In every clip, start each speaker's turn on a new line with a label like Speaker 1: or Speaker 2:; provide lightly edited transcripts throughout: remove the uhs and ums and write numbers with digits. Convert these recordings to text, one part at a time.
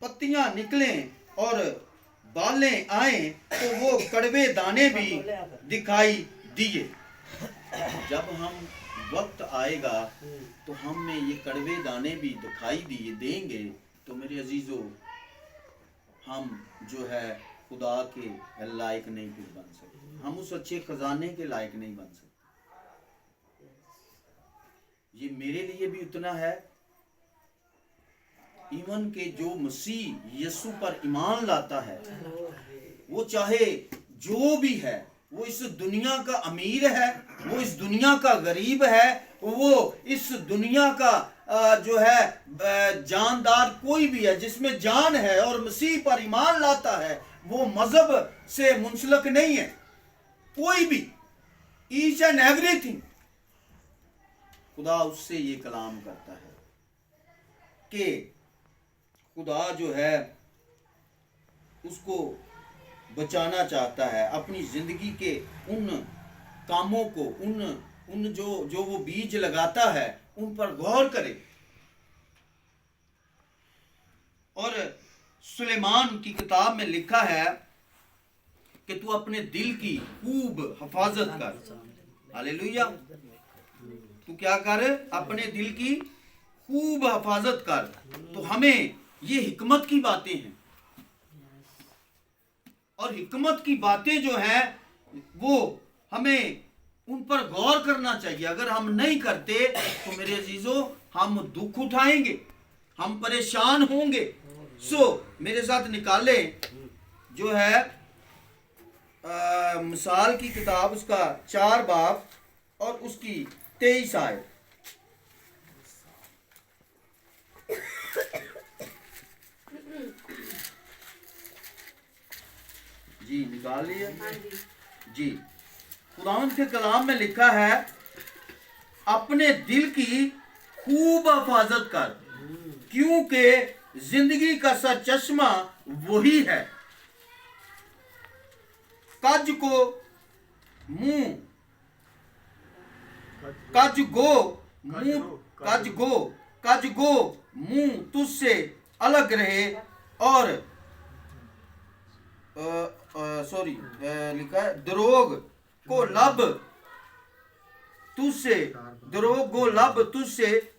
Speaker 1: पत्तियां निकलें और बालें आए तो वो कड़वे दाने भी दिखाई दिए। जब हम वक्त आएगा तो हमें ये कड़वे दाने भी दिखाई दिए देंगे, तो मेरे अजीजों हम जो है खुदा के लायक नहीं फिर बन सकते, हम उस अच्छे खजाने के लायक नहीं बन सकते। ये मेरे लिए भी उतना है, ईमान के जो मसीह यीशु पर ईमान लाता है, वो चाहे जो भी है, वो इस दुनिया का अमीर है, वो इस दुनिया का गरीब है, वो इस दुनिया का जो है जानदार कोई भी है, जिसमें जान है और मसीह पर ईमान लाता है, वो मजहब से मुंसलक नहीं है। कोई भी, ईच एंड एवरीथिंग, खुदा उससे ये कलाम करता है कि खुदा जो है उसको बचाना चाहता है, अपनी जिंदगी के उन कामों को, उन जो वो बीज लगाता है उन पर गौर करे। और सुलेमान की किताब में लिखा है कि तू अपने दिल की खूब हिफाजत कर। हालेलुया। तू क्या कर? अपने दिल की खूब हिफाजत कर। तो हमें ये हिकमत की बातें हैं, और हिकमत की बातें जो हैं वो हमें उन पर गौर करना चाहिए। अगर हम नहीं करते तो मेरे अजीजों हम दुख उठाएंगे, हम परेशान होंगे। मेरे साथ निकाले जो है मिसाल की किताब, उसका 4 बाब और उसकी 23 आयत। जी निकाल लिए जी। कुरान के कलाम में लिखा है, अपने दिल की खूब हिफाजत कर, क्योंकि जिंदगी का सरचश्मा वही है। कज गो मुंह तुझसे अलग रहे, और लिखा है दरोग को लब तुझसे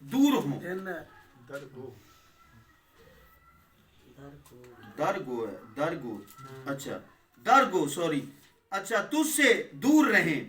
Speaker 1: दूर हो। अच्छा तुझसे दूर रहें,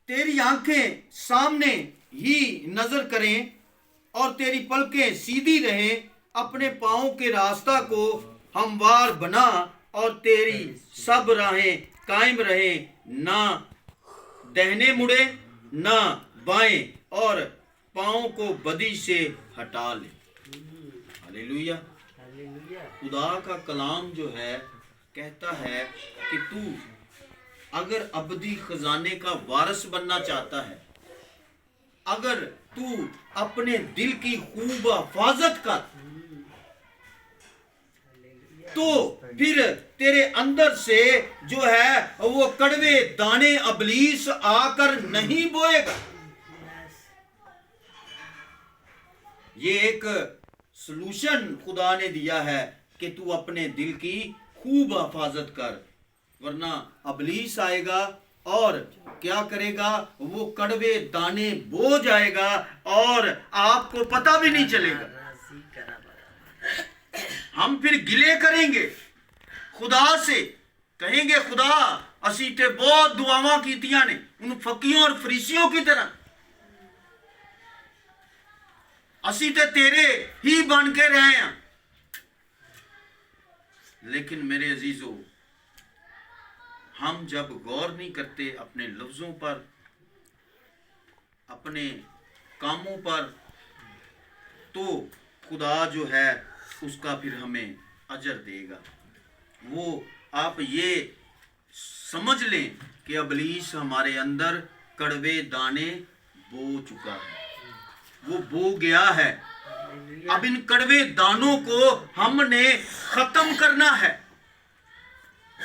Speaker 1: तेरी आंखें सामने ही नजर करें और तेरी पलकें सीधी रहें। अपने पांव के रास्ता को हमवार बना और तेरी सब राहें कायम रहें, ना दाहिने मुड़े ना बाएं, और पांव को बदी से हटा ले। हालेलुया। खुदा का कलाम जो है कहता है कि तू अगर अबदी खजाने का वारिस बनना चाहता है, अगर तू अपने दिल की खूब हिफाजत कर, तो फिर तेरे अंदर से जो है वो कड़वे दाने अबलीस आकर नहीं बोएगा। ये एक सलूशन खुदा ने दिया है कि तू अपने दिल की खूब हिफाजत कर, वरना अबलीस आएगा और क्या करेगा? वो कड़वे दाने बो जाएगा और आपको पता भी नहीं चलेगा। हम फिर गिले करेंगे खुदा से, कहेंगे खुदा असी ते बहुत दुआवां कीतियां ने, उन फकीयों और फरीसियों की तरह असी ते तेरे ही बन के रहे हैं। लेकिन मेरे अजीजों, हम जब गौर नहीं करते अपने लफ्जों पर, अपने कामों पर, तो खुदा जो है उसका फिर हमें अजर देगा। वो आप ये समझ लें कि अबलीस हमारे अंदर कड़वे दाने बो चुका है, वो बो गया है। अब इन कड़वे दानों को हमने खत्म करना है।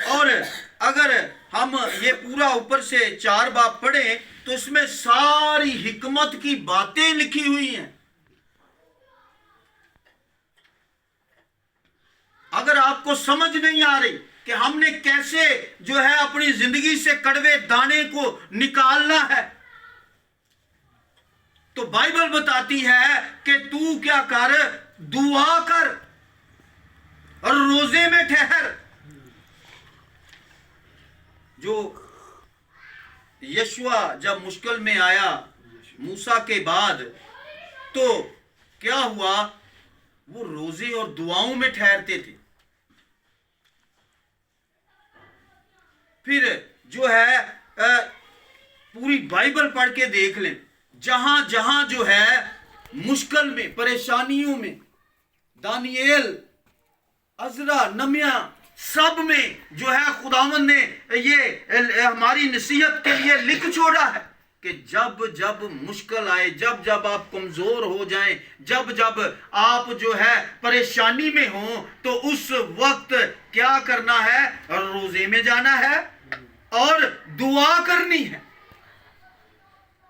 Speaker 1: और अगर हम ये पूरा ऊपर से 4 बाब पढ़े तो इसमें सारी हिकमत की बातें लिखी हुई हैं। अगर आपको समझ नहीं आ रही कि हमने कैसे जो है अपनी जिंदगी से कड़वे दाने को निकालना है, तो बाइबल बताती है कि तू क्या कर, दुआ कर और रोजे में ठहर। जो यशुआ जब मुश्किल में आया मूसा के बाद, तो क्या हुआ, वो रोजे और दुआओं में ठहरते थे। फिर जो है पूरी बाइबल पढ़ के देख लें, जहां जहां जो है मुश्किल में, परेशानियों में, दानिएल, अजरा, नमिया, सब में जो है खुदावंद ने ये हमारी नसीहत के लिए लिख छोड़ा है कि जब जब मुश्किल आए, जब जब आप कमजोर हो जाएं, जब जब आप जो है परेशानी में हो, तो उस वक्त क्या करना है, रोजे में जाना है और दुआ करनी है।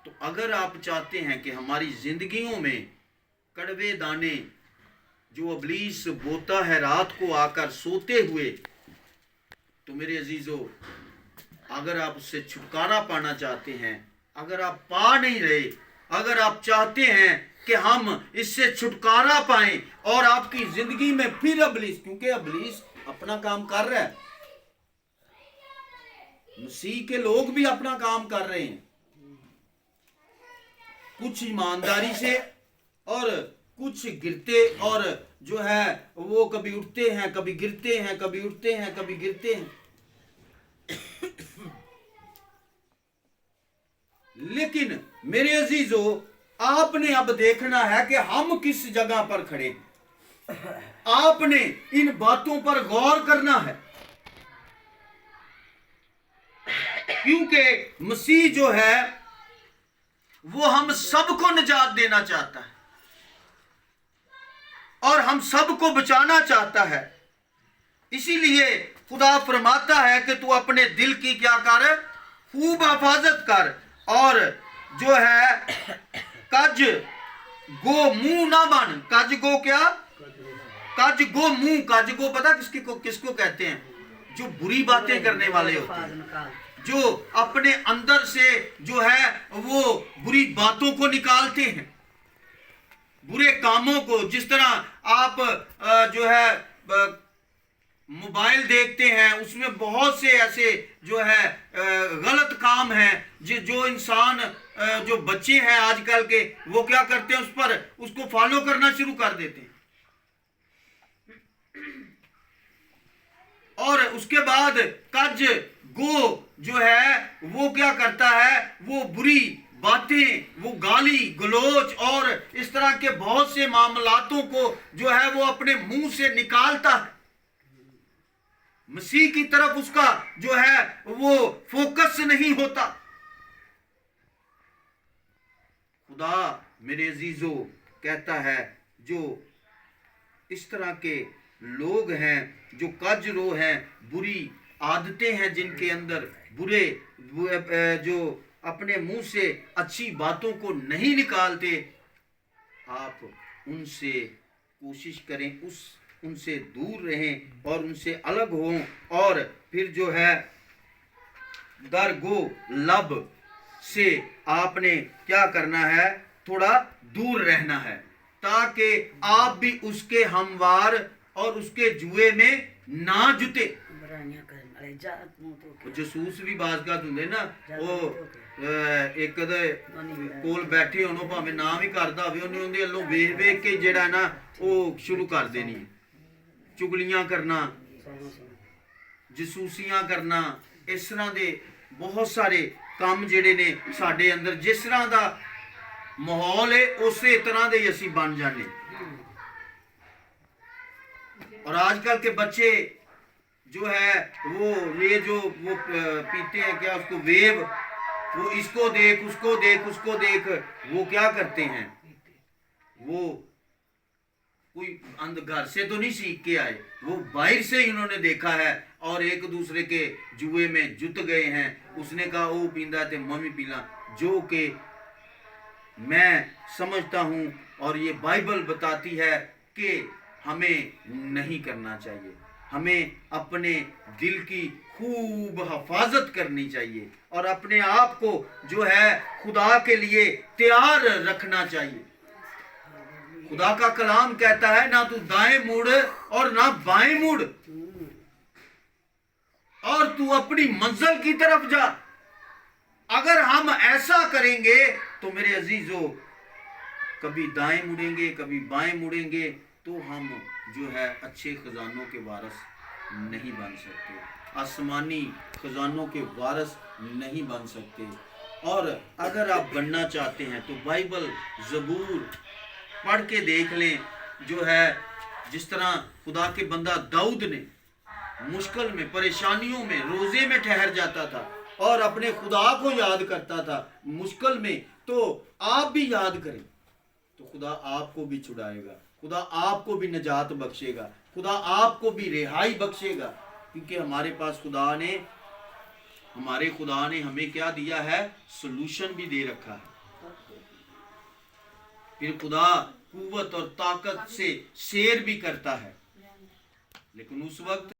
Speaker 1: तो अगर आप चाहते हैं कि हमारी जिंदगियों में कड़वे दाने जो इब्लीस बोता है रात को आकर सोते हुए, तो मेरे अजीजों, अगर आप उससे छुटकारा पाना चाहते हैं, अगर आप पा नहीं रहे, अगर आप चाहते हैं कि हम इससे छुटकारा पाएं और आपकी जिंदगी में फिर इब्लीस, क्योंकि इब्लीस अपना काम कर रहा है, मसीह के लोग भी अपना काम कर रहे हैं, कुछ ईमानदारी से और कुछ गिरते, और जो है वो कभी उठते हैं, कभी गिरते हैं, कभी उठते हैं, कभी गिरते हैं। लेकिन मेरे अजीजों, आपने अब देखना है कि हम किस जगह पर खड़े हैं। आपने इन बातों पर गौर करना है, क्योंकि मसीह जो है वो हम सबको निजात देना चाहता है और हम सबको बचाना चाहता है। इसीलिए खुदा फरमाता है कि तू अपने दिल की क्या कर, खूब हिफाजत कर, और जो है कज गो मुंह ना बन। कज गो क्या, कज गो मुंह। कज गो पता किसको कहते हैं? जो बुरी बातें करने वाले होते हैं, जो अपने अंदर से जो है वो बुरी बातों को निकालते हैं, बुरे कामों को। जिस तरह आप जो है मोबाइल देखते हैं, उसमें बहुत से ऐसे जो है गलत काम हैं जो इंसान, जो बच्चे हैं आजकल के, वो क्या करते हैं, उस पर उसको फॉलो करना शुरू कर देते हैं, और उसके बाद कज गो जो है वो क्या करता है, वो बुरी बातें, वो गाली गलोच और इस तरह के बहुत से मामलातों को जो है वो अपने मुंह से निकालता है। मसीह की तरफ उसका जो है वो फोकस नहीं होता। खुदा मेरे अजीजों कहता है, जो इस तरह के लोग हैं, जो कजरो हैं, बुरी आदतें हैं जिनके अंदर, बुरे जो अपने मुंह से अच्छी बातों को नहीं निकालते, आप उनसे कोशिश करें, उनसे दूर रहें और उनसे अलग हों, और फिर जो है दरगो लब से आपने क्या करना है, थोड़ा दूर रहना है, ताकि आप भी उसके हमवार और उसके जुए में ना जुते। जसूस भी बाज का होंगे ना, वो एक कोल बैठे होनो, भावें ना भी करदा होवे, उन्हें उहदे अल्लों वेख वेख के जेड़ा ना वो शुरू कर देनी, चुगलियां करना, जसूसियां करना, इस तरह दे बहुत सारे काम जेड़े ने साडे अंदर, जिस तरह दा माहौल है उस तरह दे असीं बन जाने। और आजकल के बच्चे जो है वो ये जो वो पीते हैं, क्या उसको वेव, वो इसको देख उसको देख उसको देख, वो क्या करते हैं, वो कोई घर से तो नहीं सीख के आए, वो बाहर से ही उन्होंने देखा है और एक दूसरे के जुए में जुट गए हैं। उसने कहा वो पींदा ते मम्मी पीला, जो कि मैं समझता हूँ और ये बाइबल बताती है कि हमें नहीं करना चाहिए। हमें अपने दिल की खूब हिफाजत करनी चाहिए और अपने आप को जो है खुदा के लिए तैयार रखना चाहिए। खुदा का कलाम कहता है ना तू दाएं मुड़ और ना बाएं मुड़, और तू अपनी मंजिल की तरफ जा। अगर हम ऐसा करेंगे तो मेरे अजीजों, कभी दाएं मुड़ेंगे कभी बाएं मुड़ेंगे तो हम जो है अच्छे खजानों के वारिस नहीं बन सकते, आसमानी खजानों के वारिस नहीं बन सकते। और अगर आप बनना चाहते हैं तो बाइबल ज़बूर पढ़ के देख लें। जो है जिस तरह खुदा के बंदा दाऊद ने मुश्किल में, परेशानियों में, रोजे में ठहर जाता था और अपने खुदा को याद करता था मुश्किल में, तो आप भी याद करें तो खुदा आपको भी छुड़ाएगा, खुदा आपको भी निजात बख्शेगा, खुदा आपको भी रिहाई बख्शेगा। क्योंकि हमारे पास हमारे खुदा ने हमें क्या दिया है? सोल्यूशन भी दे रखा है। फिर खुदा कुव्वत और ताकत से शेर भी करता है, लेकिन उस वक्त